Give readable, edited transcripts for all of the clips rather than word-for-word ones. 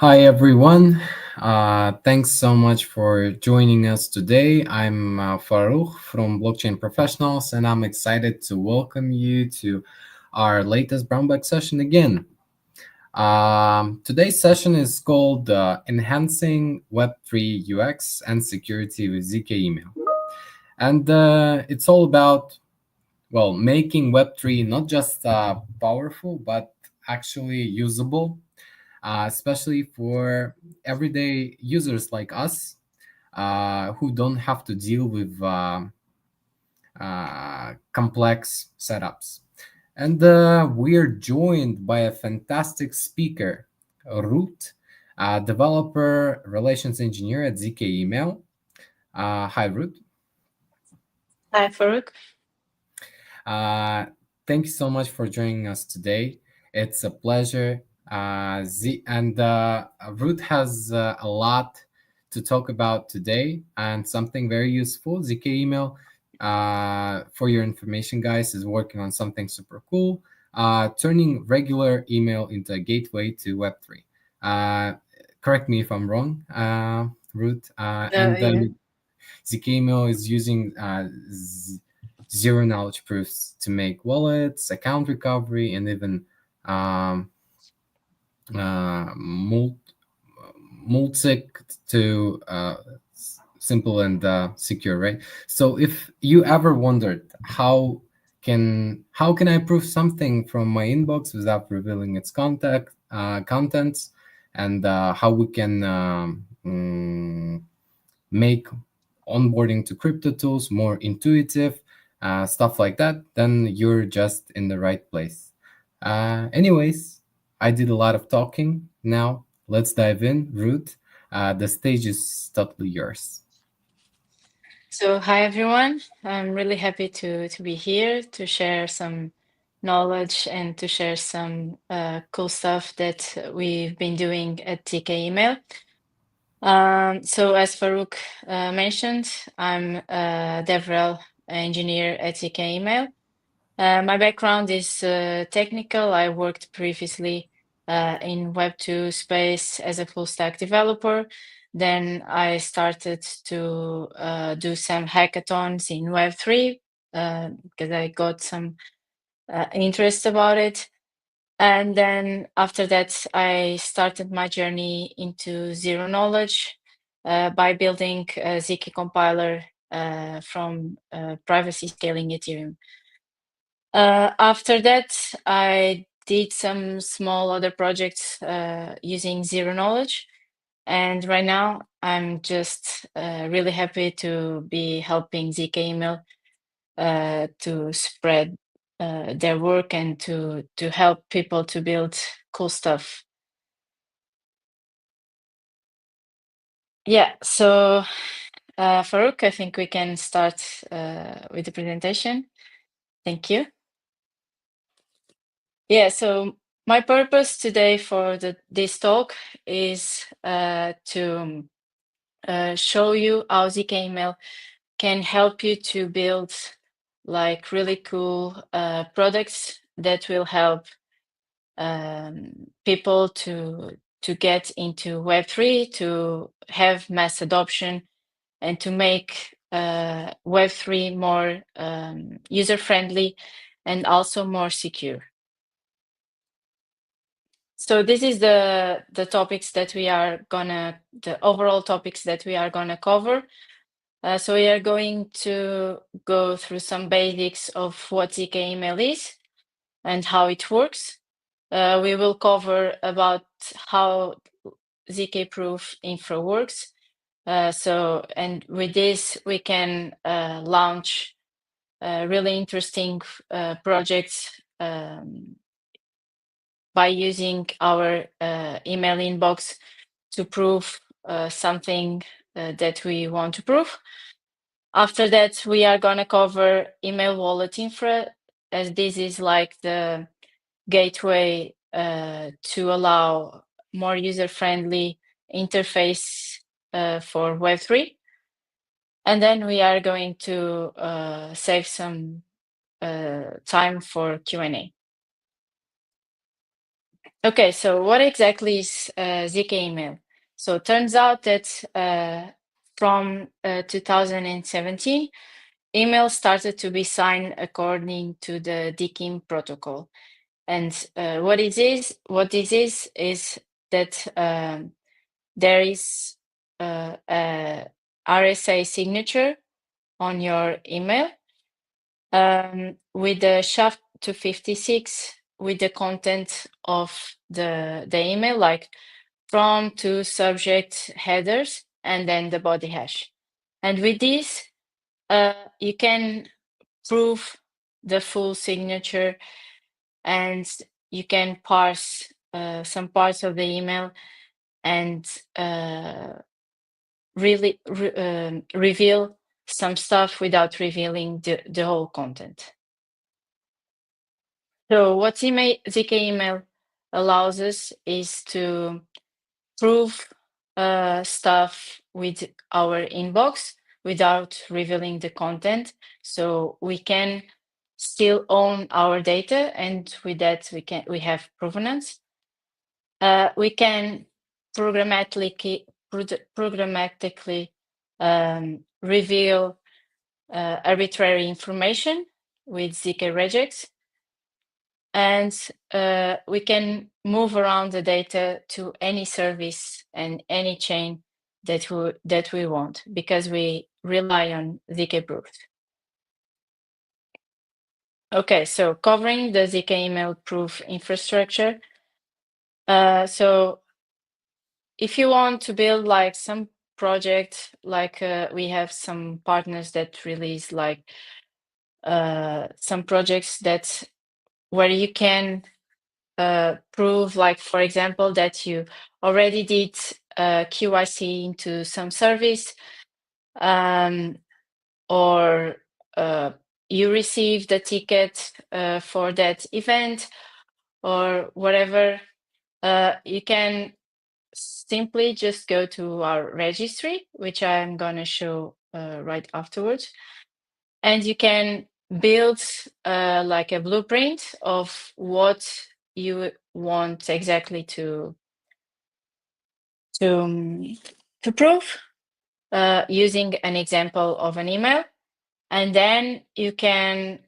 Hi, everyone. Thanks so much for joining us today. I'm Farouk from Blockchain Professionals, and I'm excited to welcome you to our latest Brown Bag session again. Today's session is called Enhancing Web3 UX and Security with ZK Email. And it's all about, well, making Web3 not just powerful, but actually usable, especially for everyday users like us who don't have to deal with complex setups. And we're joined by a fantastic speaker, Ruth, developer relations engineer at ZK Email. Hi, Ruth. Hi, Farouk. Uh, Thank you so much for joining us today. It's a pleasure. Ruth has a lot to talk about today and something very useful. ZK Email, for your information, guys, is working on something super cool, turning regular email into a gateway to Web3. Correct me if I'm wrong, Ruth. Yeah. ZK Email is using zero knowledge proofs to make wallets, account recovery, and even um, multi to simple and secure, right? So if you ever wondered how can I prove something from my inbox without revealing its contents, and how we can make onboarding to crypto tools more intuitive, stuff like that, then you're just in the right place. Anyways, I did a lot of talking. Now let's dive in. Ruth, the stage is totally yours. So, hi everyone. I'm really happy to be here to share some knowledge and to share some cool stuff that we've been doing at TK Email. So, as Farouk mentioned, I'm a DevRel engineer at TK Email. My background is technical. I worked previously in Web2 space as a full stack developer. Then I started to do some hackathons in Web3 because I got some interest about it. And then after that, I started my journey into zero knowledge by building a ZK compiler from privacy scaling Ethereum. After that, I did some small other projects using zero knowledge. And right now, I'm just really happy to be helping ZK Email to spread their work and to help people to build cool stuff. Yeah, so Farouk, I think we can start with the presentation. Thank you. Yeah, so my purpose today for this talk is to show you how ZK Email can help you to build like really cool products that will help people to get into Web3, to have mass adoption, and to make Web3 more user-friendly and also more secure. So this is the topics that we are the overall topics that we are gonna cover. So we are going to go through some basics of what ZK email is and how it works. We will cover about how ZK proof infra works. And with this, we can launch really interesting projects by using our email inbox to prove something that we want to prove. After that, we are going to cover email wallet infra, as this is like the gateway to allow more user-friendly interface for Web3. And then we are going to save some time for Q&A. Okay, so what exactly is ZK email? So it turns out that from 2017, email started to be signed according to the DKIM protocol. And what this is that there is a RSA signature on your email with the SHA-256 with the content of the email, like from to subject headers and then the body hash. And with this, you can prove the full signature and you can parse some parts of the email and really reveal some stuff without revealing the whole content. So what ZK email allows us is to prove stuff with our inbox without revealing the content. So we can still own our data, and with that we have provenance. We can programmatically reveal arbitrary information with ZK regex. And we can move around the data to any service and any chain that we want, because we rely on ZK proofs. Okay, so covering the ZK email proof infrastructure. So if you want to build like some project, like we have some partners that release like some projects that where you can prove, like, for example, that you already did QIC into some service, or you received a ticket for that event, or whatever. You can simply just go to our registry, which I'm going to show right afterwards. And you can build like a blueprint of what you want exactly to prove using an example of an email. And then you can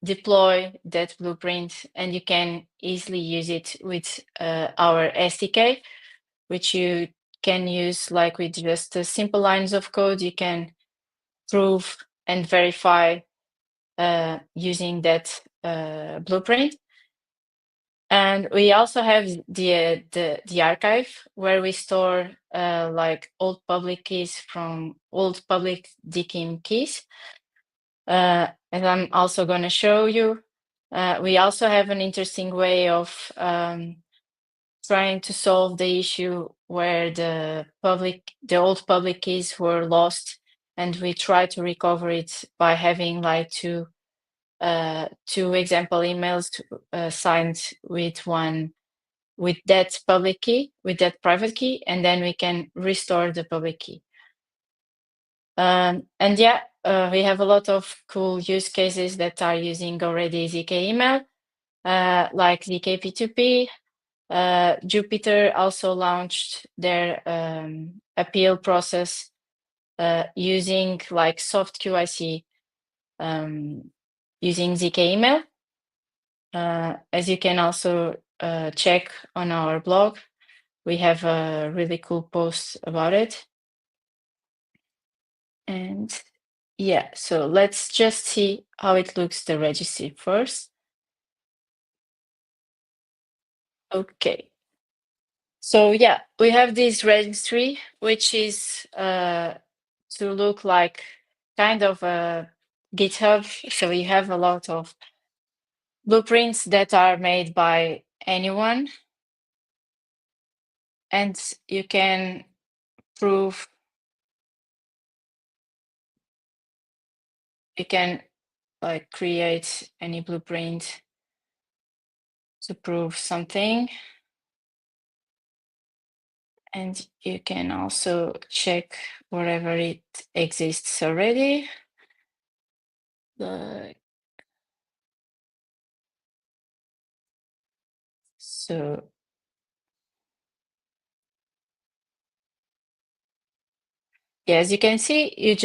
deploy that blueprint, and you can easily use it with our SDK, which you can use like with just simple lines of code. You can prove and verify using that blueprint. And we also have the archive, where we store like old public keys from old public DKIM keys. And I'm also going to show you. We also have an interesting way of trying to solve the issue where the old public keys were lost, and we try to recover it by having like two example emails signed with that public key, with that private key, and then we can restore the public key. And yeah, we have a lot of cool use cases that are using already ZK email, like ZK P2P. Jupyter also launched their appeal process using like soft QIC using ZK email. As you can also check on our blog, we have a really cool post about it. And yeah, so let's just see how it looks, the registry first. Okay. So yeah, we have this registry, which is to look like kind of a GitHub. So you have a lot of blueprints that are made by anyone, and you can prove, you can like create any blueprint to prove something. And you can also check wherever it exists already. So So yeah, as you can see, you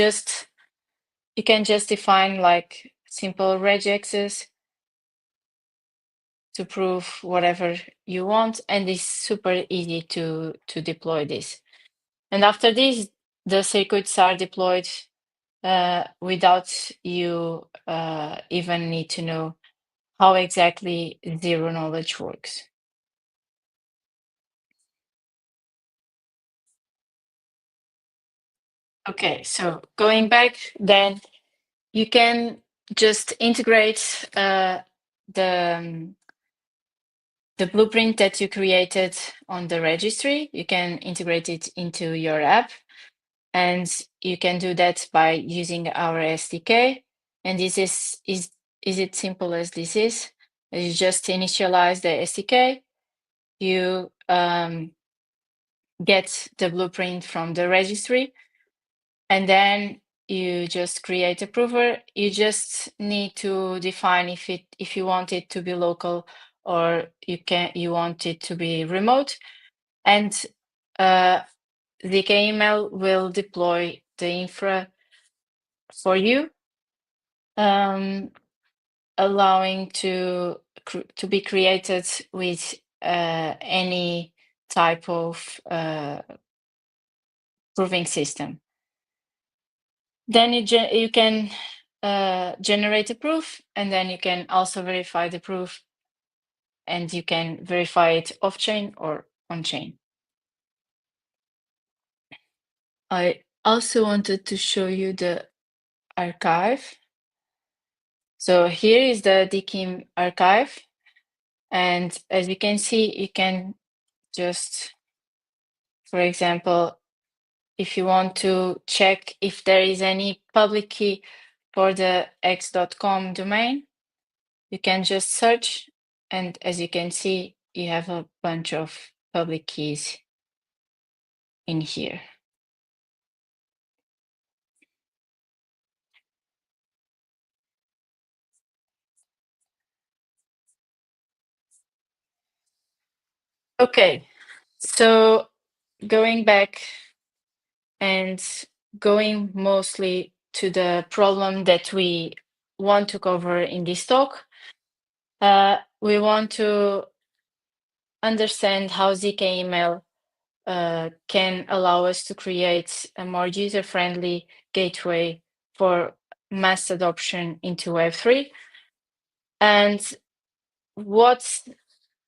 can just define like simple regexes to prove whatever you want, and it's super easy to deploy this. And after this, the circuits are deployed without you even need to know how exactly zero knowledge works. Okay, so going back, then you can just integrate the the blueprint that you created on the registry. You can integrate it into your app, and you can do that by using our SDK. And this is it simple as this is. You just initialize the SDK. You get the blueprint from the registry, and then you just create a prover. You just need to define if you want it to be local or you want it to be remote, and the KML will deploy the infra for you, allowing to be created with any type of proving system. Then you can generate a proof, and then you can also verify the proof, and you can verify it off-chain or on-chain. I also wanted to show you the archive. So here is the DKIM archive. And as you can see, you can just, for example, if you want to check if there is any public key for the x.com domain, you can just search. And as you can see, you have a bunch of public keys in here. Okay, so going back and going mostly to the problem that we want to cover in this talk, we want to understand how zk-email can allow us to create a more user-friendly gateway for mass adoption into Web3. And what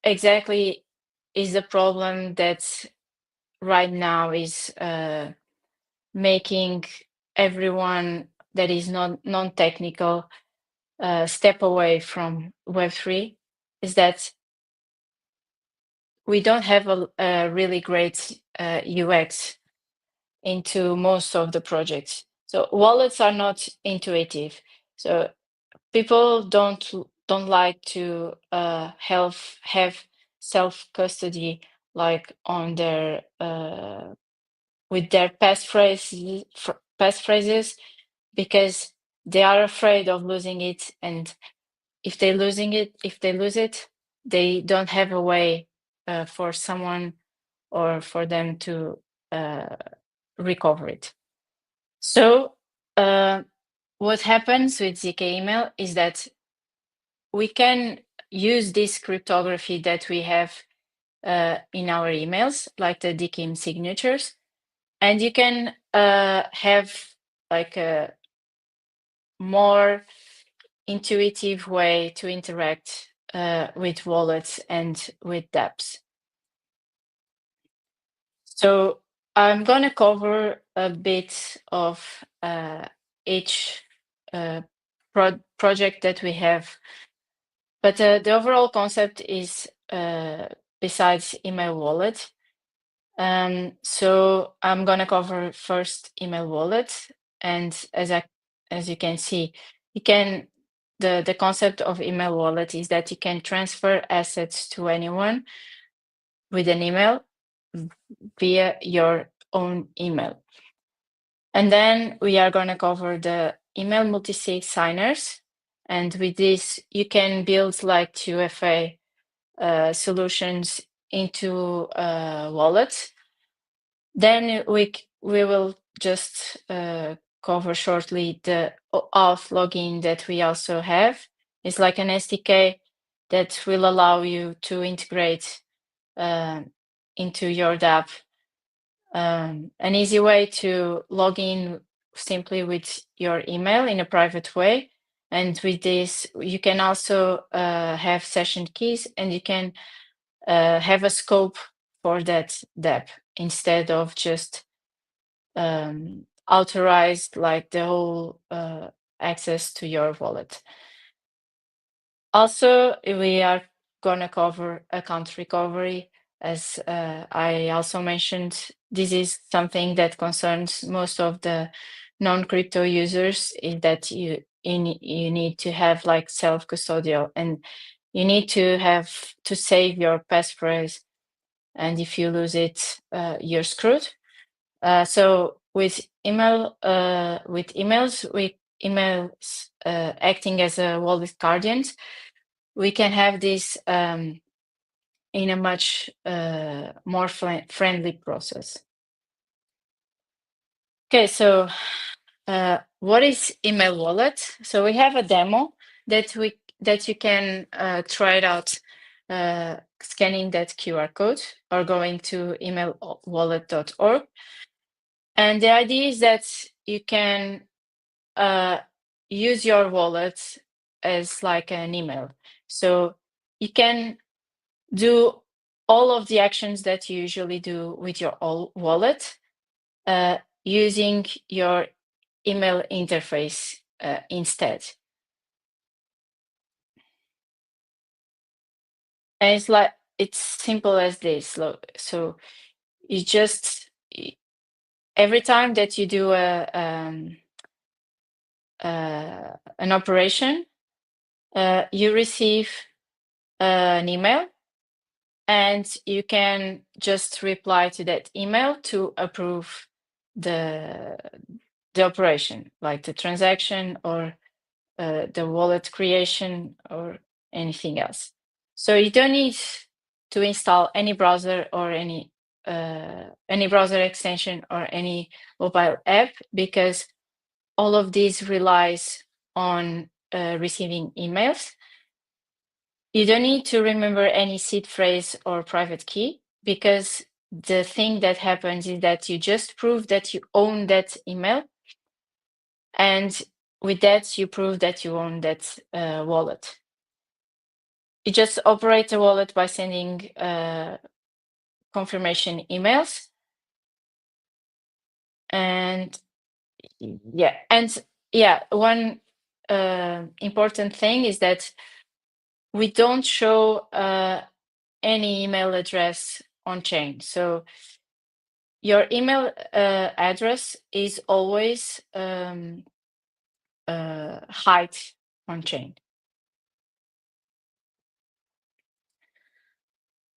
exactly is the problem that right now is making everyone that is non-technical step away from Web3 is that we don't have a really great UX into most of the projects. So wallets are not intuitive. So people don't like to have self custody like on their with their passphrases because they are afraid of losing it, and if they lose it, they don't have a way for someone or for them to recover it. So what happens with zk email is that we can use this cryptography that we have in our emails, like the DKIM signatures, and you can have like a more intuitive way to interact with wallets and with dApps. So I'm going to cover a bit of each project that we have, but the overall concept is besides email wallet. So I'm going to cover first email wallet, and as you can see, you can the concept of email wallet is that you can transfer assets to anyone with an email via your own email. And then we are going to cover the email multi-sig signers. And with this, you can build like 2FA solutions into wallets. Then we will just cover shortly the auth login that we also have. It's like an SDK that will allow you to integrate into your dApp. An easy way to log in simply with your email in a private way. And with this, you can also have session keys, and you can have a scope for that dApp instead of just authorized like the whole access to your wallet. Also, we are going to cover account recovery. As I also mentioned, this is something that concerns most of the non-crypto users, is that you need to have like self-custodial, and you need to have to save your passphrase, and if you lose it, you're screwed. So with emails acting as a wallet guardians, we can have this in a much more friendly process. Okay, so what is email wallet? So we have a demo that you can try it out scanning that QR code or going to emailwallet.org. And the idea is that you can use your wallet as like an email. So you can do all of the actions that you usually do with your wallet using your email interface instead. And it's simple as this. So you just, every time that you do an operation, you receive an email, and you can just reply to that email to approve the operation, like the transaction or the wallet creation or anything else. So you don't need to install any browser or any browser extension or any mobile app, because all of these relies on receiving emails. You don't need to remember any seed phrase or private key, because the thing that happens is that you just prove that you own that email, and with that you prove that you own that wallet. You just operate the wallet by sending confirmation emails, and one important thing is that we don't show any email address on chain. So your email address is always hide on chain.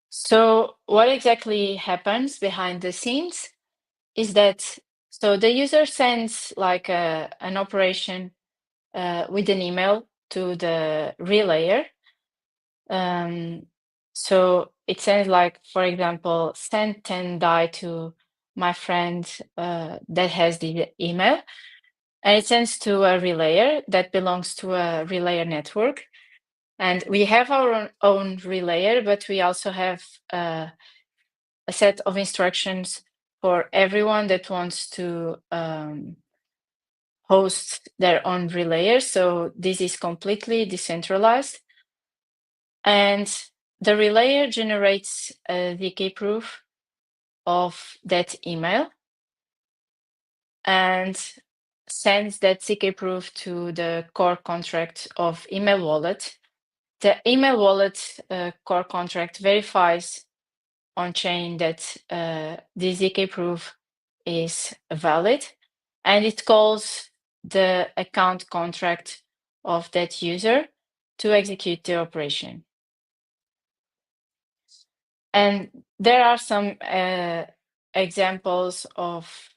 So what exactly happens behind the scenes is that, so the user sends like an operation with an email to the relayer. So it sends like, for example, send 10 DAI to my friend that has the email, and it sends to a relayer that belongs to a relayer network. And we have our own relayer, but we also have a set of instructions for everyone that wants to host their own relayer. So this is completely decentralized. And the relayer generates a ZK proof of that email and sends that ZK proof to the core contract of email wallet. The email wallet core contract verifies on chain that the ZK proof is valid, and it calls the account contract of that user to execute the operation. And there are some examples of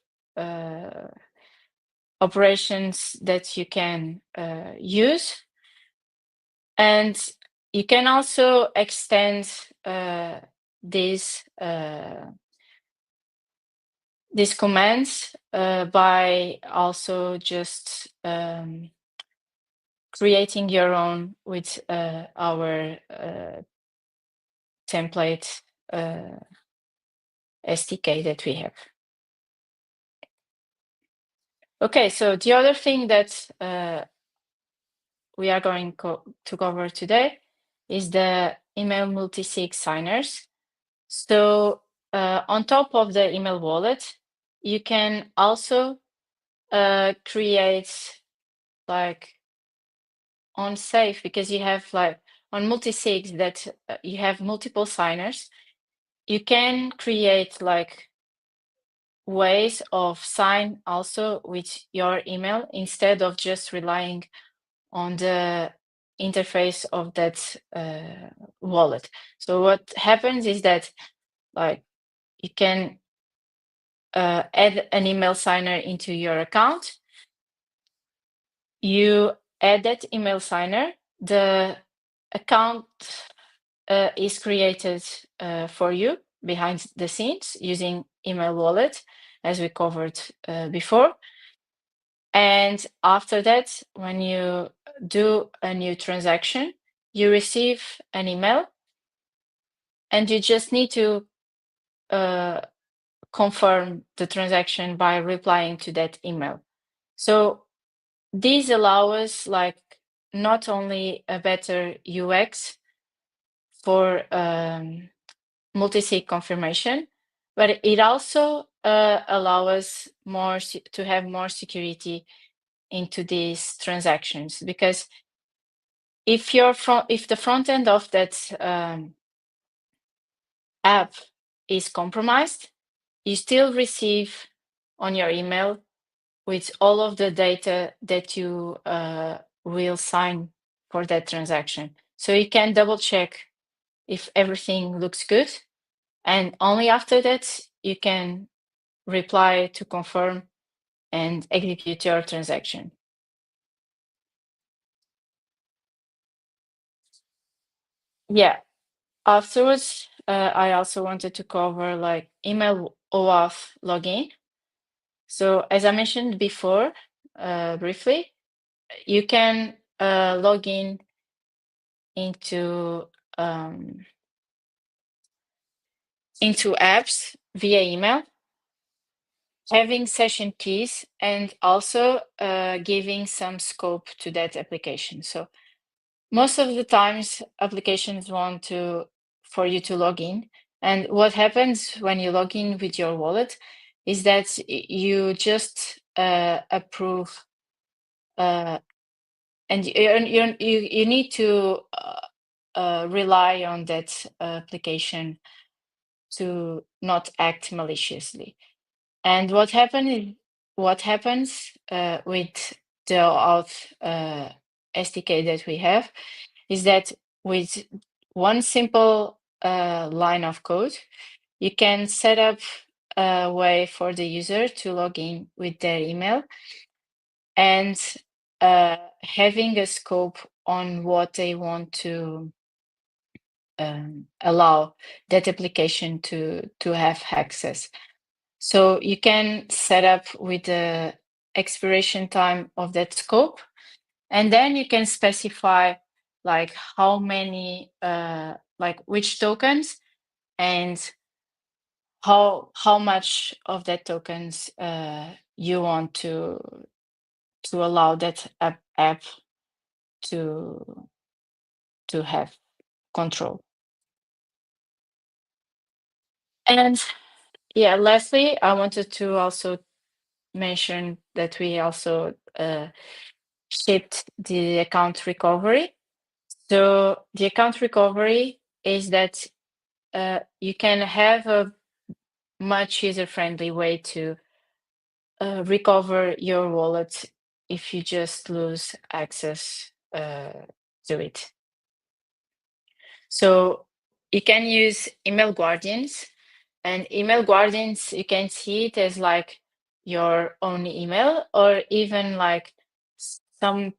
operations that you can use. And You can also extend these commands by also just creating your own with our template SDK that we have. Okay, so the other thing that we are going to cover today is the email multi-sig signers. So on top of the email wallet, you can also create like on safe, because you have like on multi-sigs that you have multiple signers. You can create like ways of sign also with your email instead of just relying on the interface of that wallet. So what happens is that like you can add an email signer into your account. You add that email signer, the account is created for you behind the scenes using email wallet, as we covered before. And after that, when you do a new transaction, you receive an email and you just need to confirm the transaction by replying to that email. So these allow us like not only a better UX for multi-sig confirmation, but it also allows us to have more security into these transactions, because if the front end of that app is compromised, you still receive on your email with all of the data that you will sign for that transaction. So you can double check if everything looks good, and only after that you can reply to confirm and execute your transaction. Yeah. Afterwards, I also wanted to cover like email OAuth login. So as I mentioned before, briefly, you can log in into apps via email, having session keys, and also giving some scope to that application. So most of the times applications want for you to log in. And what happens when you log in with your wallet is that you just approve and you need to rely on that application to not act maliciously. And what happens with the auth SDK that we have is that with one simple line of code, you can set up a way for the user to log in with their email, and having a scope on what they want to allow that application to have access. So you can set up with the expiration time of that scope, and then you can specify like how many, like which tokens and how much of that tokens you want to allow that app to have control. And yeah, lastly, I wanted to also mention that we also shipped the account recovery. So the account recovery is that you can have a much user-friendly way to recover your wallet if you just lose access to it. So you can use email guardians, and email guardians, you can see it as like your own email, or even like some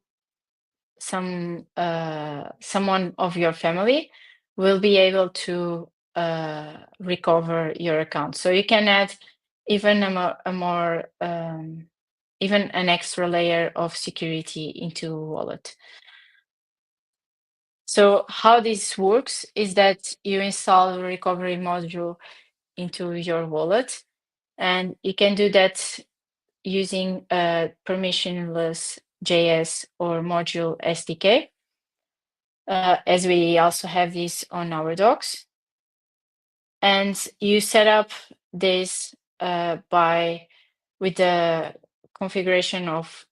someone of your family will be able to recover your account. So you can add even even an extra layer of security into a wallet. So how this works is that you install a recovery module into your wallet, and you can do that using a permissionless JS or module SDK, as we also have this on our docs. And you set up this with the configuration of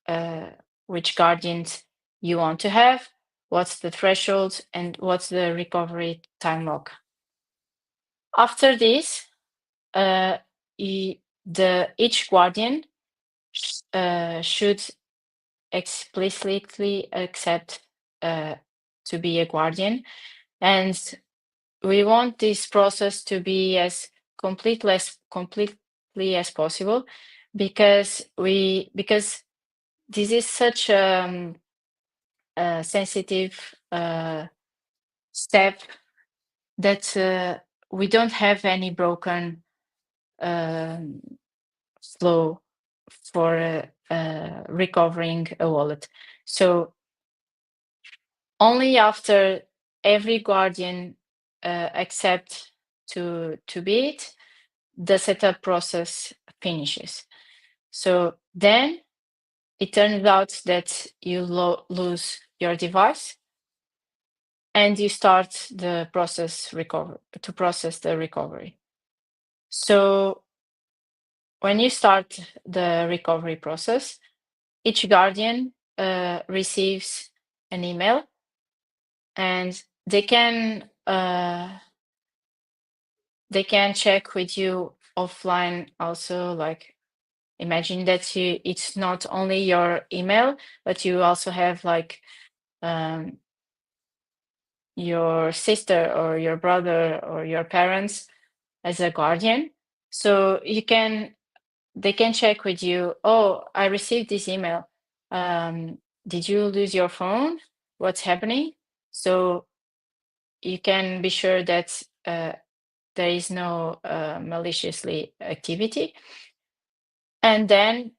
which guardians you want to have, what's the threshold, and what's the recovery time lock. After this, each guardian should explicitly accept to be a guardian, and we want this process to be as completely as possible, because this is such a sensitive step that we don't have any broken flow for recovering a wallet. So only after every guardian accepts to be it, the setup process finishes. So then it turns out that you lose your device, and you start the process to process the recovery. So when you start the recovery process, each guardian receives an email, and they can check with you offline also. Like, imagine that it's not only your email, but you also have like your sister or your brother or your parents as a guardian. So they can check with you, oh, I received this email. Did you lose your phone? What's happening? So you can be sure that there is no maliciously activity. And then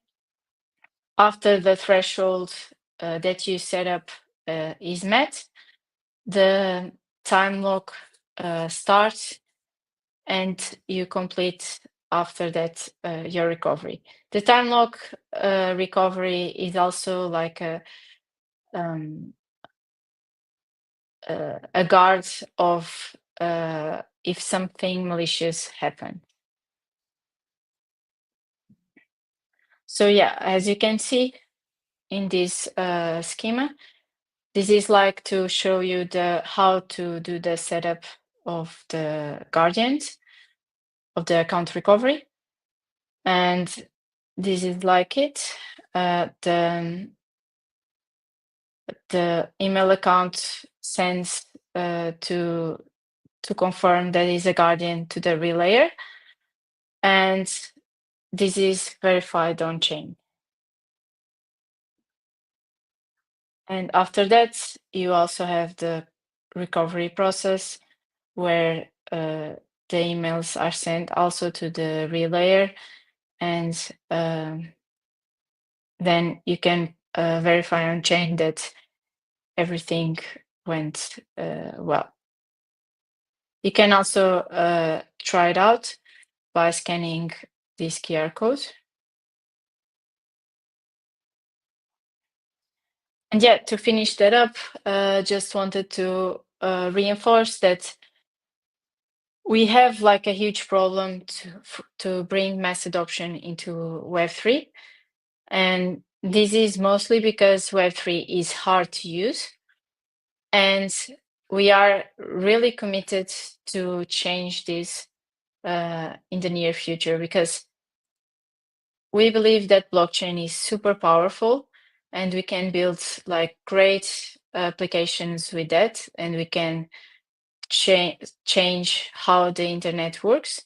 after the threshold that you set up is met, the time lock starts, and you complete after that your recovery. The time lock recovery is also like a guard of if something malicious happens. So yeah, as you can see in this schema, this is like to show you how to do the setup of the guardians of the account recovery. And this is like it. The email account sends to confirm that is a guardian to the relayer, and this is verified on chain. And after that, you also have the recovery process, where the emails are sent also to the relayer, and then you can verify on chain that everything went well. You can also try it out by scanning this QR code. And yeah, to finish that up, just wanted to reinforce that we have like a huge problem to bring mass adoption into Web3. And this is mostly because Web3 is hard to use. And we are really committed to change this in the near future, because we believe that blockchain is super powerful, and we can build like great applications with that, and we can change how the internet works.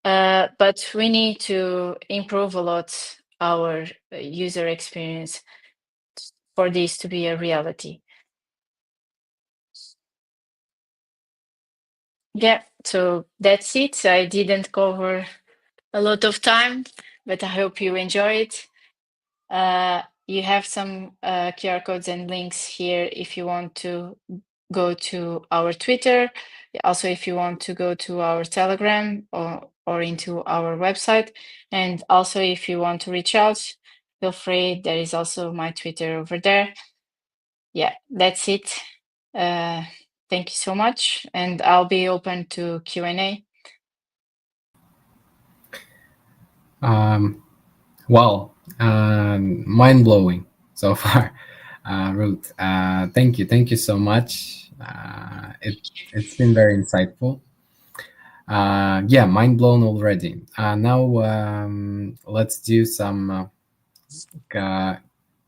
But we need to improve a lot our user experience for this to be a reality. Yeah, so that's it. I didn't cover a lot of time, but I hope you enjoy it. You have some QR codes and links here if you want to go to our Twitter. Also, if you want to go to our Telegram or into our website. And also, if you want to reach out, feel free. There is also my Twitter over there. Yeah, that's it. Thank you so much. And I'll be open to Q&A. Wow, mind blowing so far, Ruth. Thank you so much. It's been very insightful. Yeah, mind blown already. Now let's do some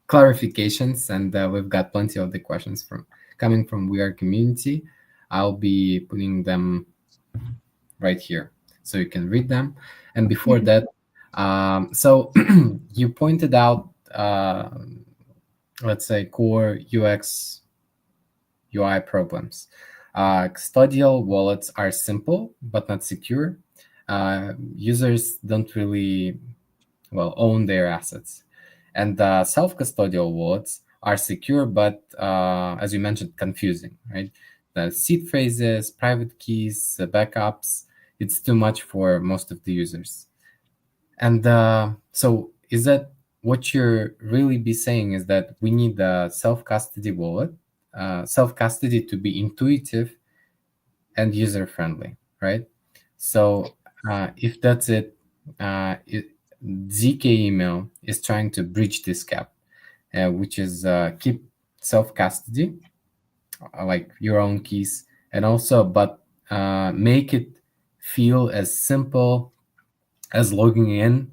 clarifications, and we've got plenty of the questions from coming from We Are community. I'll be putting them right here so you can read them. And before Mhm. that, so you pointed out, let's say, core UX UI problems. Custodial wallets are simple but not secure. Users don't really, well, own their assets. And self-custodial wallets are secure, but as you mentioned, confusing, right? The seed phrases, private keys, backups, it's too much for most of the users. And so is that what you're really be saying is that we need the self-custody wallet, self-custody to be intuitive and user-friendly, right? So if that's it, ZK email is trying to bridge this gap, which is keep self-custody, like your own keys, and also, but make it feel as simple as logging in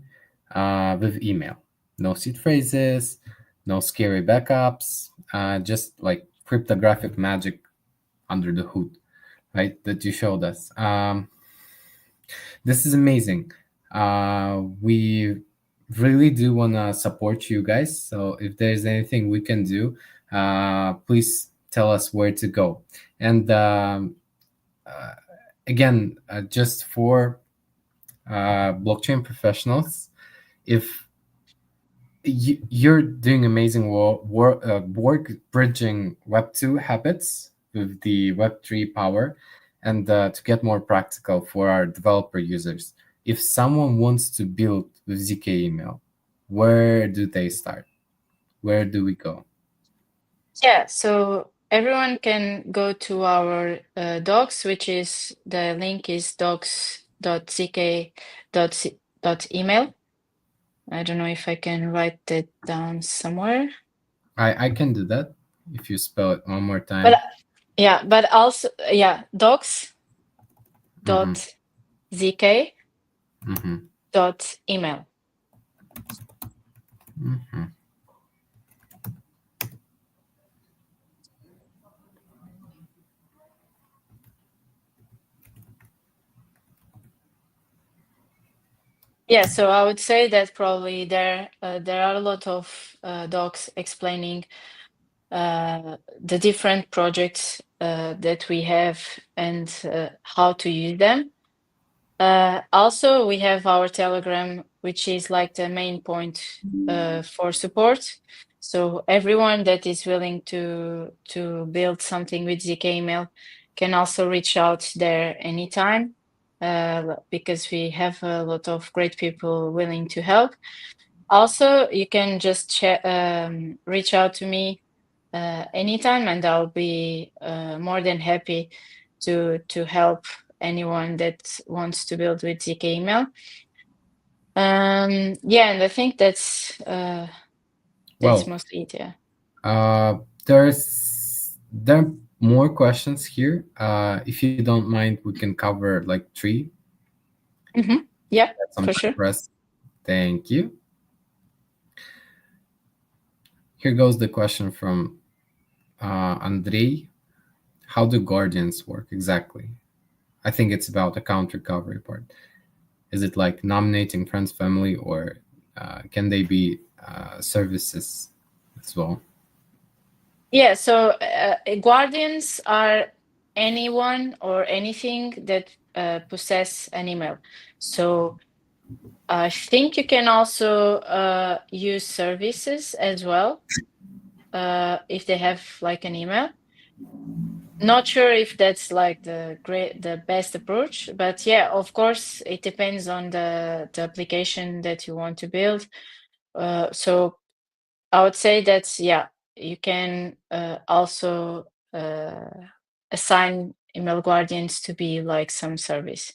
with email. No seed phrases, no scary backups, just like cryptographic magic under the hood, right? That you showed us. This is amazing. We really do want to support you guys. So if there's anything we can do, please tell us where to go. And uh, again, just for blockchain professionals, if you're doing amazing work bridging Web2 habits with the Web3 power, and to get more practical for our developer users. If someone wants to build with ZK email, where do they start? Where do we go? Yeah, so everyone can go to our docs, which is the link is docs.zk.email. I don't know if I can write that down somewhere. I can do that if you spell it one more But time. yeah, but also Mm-hmm, docs.zk.email. mm-hmm, mm-hmm. Yeah, so I would say that probably there are a lot of docs explaining the different projects that we have and how to use them. Also, we have our Telegram, which is like the main point for support. So everyone that is willing to build something with ZK email can also reach out there anytime because we have a lot of great people willing to help. Also, you can just reach out to me anytime, and I'll be more than happy to help anyone that wants to build with ZK email. Yeah, and I think that's Well, mostly it. Yeah. uh, there are more questions here. If you don't mind, we can cover like three. Yeah, That's some for time sure. for us. Thank you. Here goes the question from Andrei. How do guardians work exactly? I think it's about account recovery part. Is it like nominating friends, family, or can they be services as well? Yeah, so guardians are anyone or anything that possess an email. So I think you can also use services as well if they have like an email. Not sure if that's like the best approach, but yeah, of course, it depends on the application that you want to build. So I would say that yeah, you can also assign email guardians to be like some service.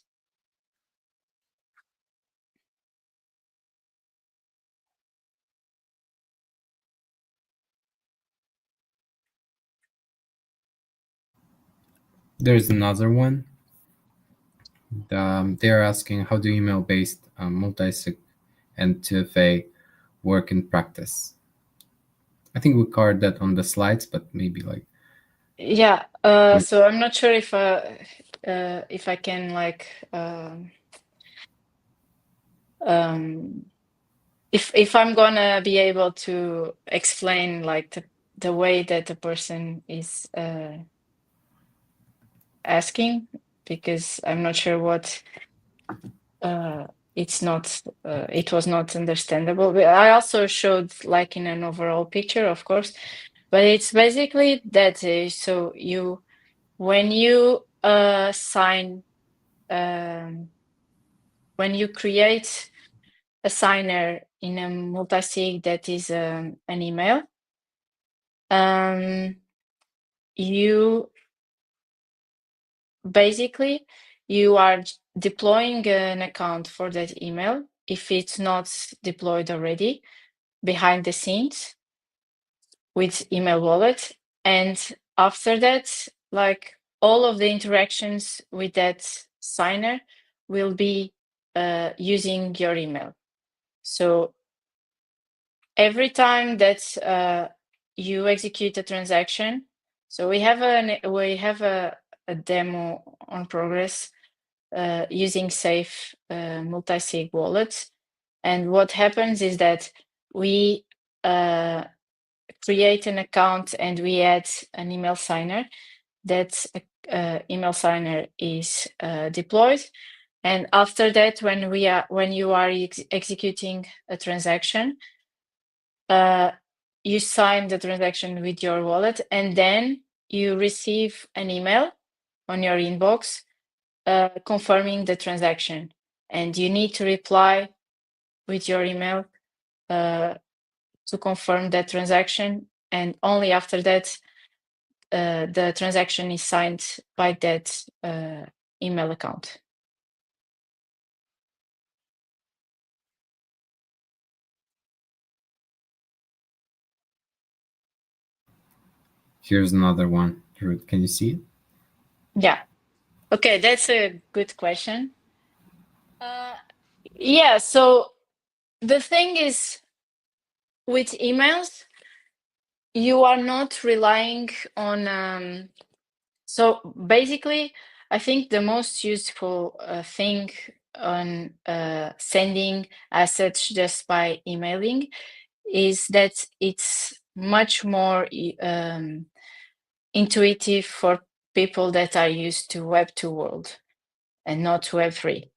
There's another one. They're asking, how do email-based multi-sig and 2FA work in practice? I think we covered that on the slides, but maybe like Yeah, so I'm not sure if I can like if I'm gonna be able to explain like the way that the person is asking, because I'm not sure what it's not it was not understandable. But I also showed like in an overall picture, of course, but it's basically that so you when you sign when you create a signer in a multi-sig that is an email, you basically you are deploying an account for that email if it's not deployed already behind the scenes with email wallet, and after that like all of the interactions with that signer will be using your email. So every time that you execute a transaction, so we have a demo on progress using safe multi-sig wallets. And what happens is that we create an account and we add an email signer. That email signer is deployed. And after that, when you are executing a transaction, you sign the transaction with your wallet, and then you receive an email on your inbox confirming the transaction, and you need to reply with your email to confirm that transaction, and only after that the transaction is signed by that email account. here's another one. Can you see it? Yeah. Okay, that's a good question. Yeah, so the thing is, with emails, you are not relying on. So basically, I think the most useful thing on sending assets just by emailing is that it's much more intuitive for people that are used to Web2 world and not Web3.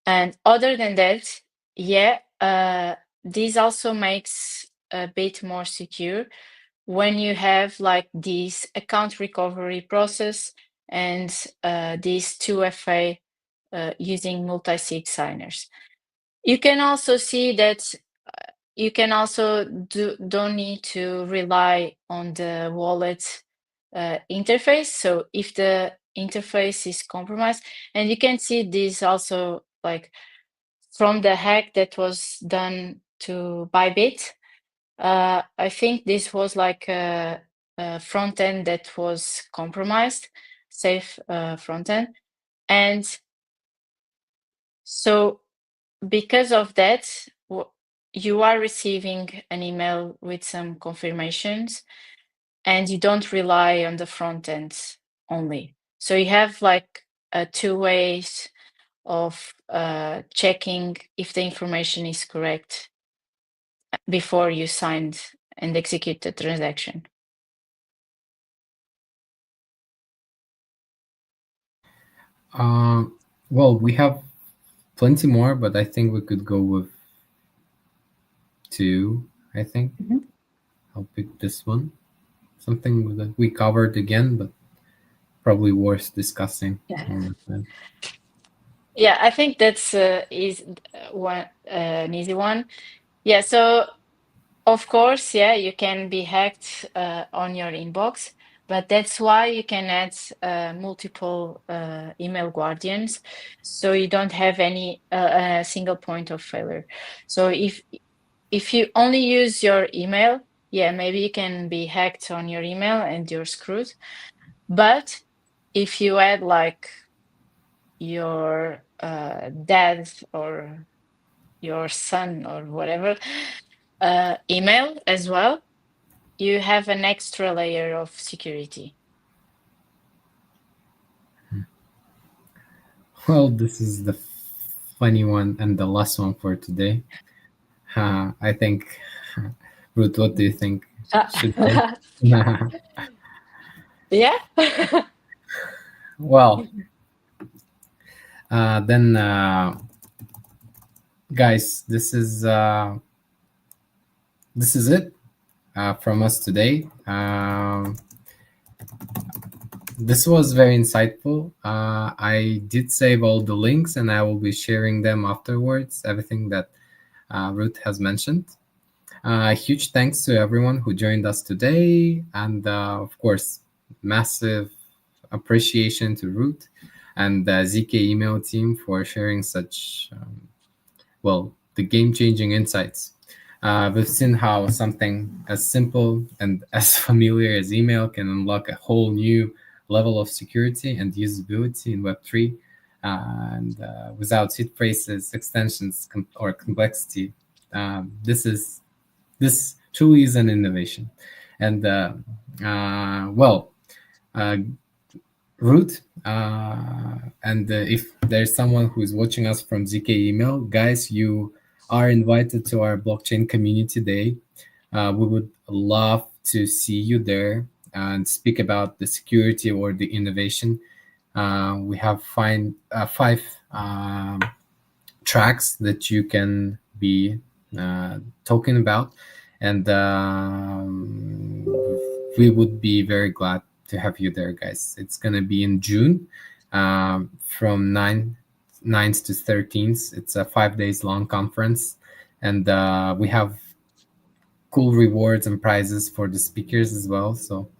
And other than that, yeah, this also makes a bit more secure when you have like this account recovery process and these 2FA using multi-sig signers. You can also see that you can also don't need to rely on the wallet interface. So if the interface is compromised, and you can see this also like from the hack that was done to Bybit. I think this was like a front end that was compromised, safe front end. And so because of that, you are receiving an email with some confirmations, and you don't rely on the front end only. So you have like two ways of checking if the information is correct before you signed and execute the transaction. Um, well, we have plenty more, but I think we could go with two. I think Mhm. I'll pick this one. Something that we covered again, but probably worth discussing Yeah. one more time. Yeah, I think that's an easy one. Yeah, so of course, yeah, you can be hacked on your inbox, but that's why you can add multiple email guardians, so you don't have any a single point of failure. So if you only use your email, yeah, maybe you can be hacked on your email and you're screwed. But if you add like your dad or your son or whatever email as well, you have an extra layer of security. Well, this is the funny one and the last one for today. I think, Ruth, what do you think? Should I? Yeah. Well, then, guys, this is it from us today. This was very insightful. I did save all the links, and I will be sharing them afterwards. Everything that Ruth has mentioned. Huge thanks to everyone who joined us today, and of course, massive appreciation to Ruth and the ZK email team for sharing such well, the game-changing insights. We've seen how something as simple and as familiar as email can unlock a whole new level of security and usability in Web3, and without seed phrases, extensions, or complexity. This truly is an innovation. And well, uh, Ruth, and if there's someone who is watching us from ZK email, guys, you are invited to our blockchain community day. We would love to see you there and speak about the security or the innovation. We have five tracks that you can be talking about, and we would be very glad to have you there, guys. It's gonna be in June, from 9th to 13th. It's a 5 days long conference, and we have cool rewards and prizes for the speakers as well. So,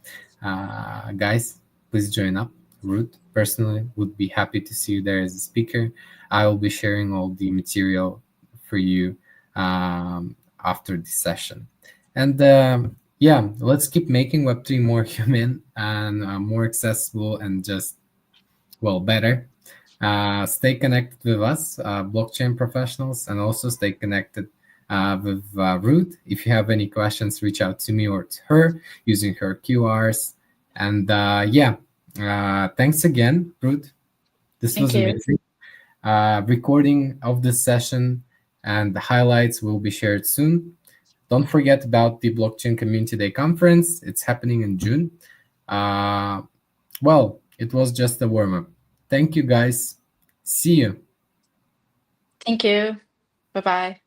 guys, please join up. Ruth personally would be happy to see you there as a speaker. I will be sharing all the material for you after this session. And yeah, let's keep making Web3 more human and more accessible and just, well, better. Stay connected with us, blockchain professionals, and also stay connected with Ruth. If you have any questions, reach out to me or to her using her QRs. And yeah, thanks again, Ruth. This Thank was you. amazing. Recording of this session and the highlights will be shared soon. Don't forget about the Blockchain Community Day conference. It's happening in June. Uh, well, it was just a warm up. Thank you, guys. See you. Thank you. Bye bye.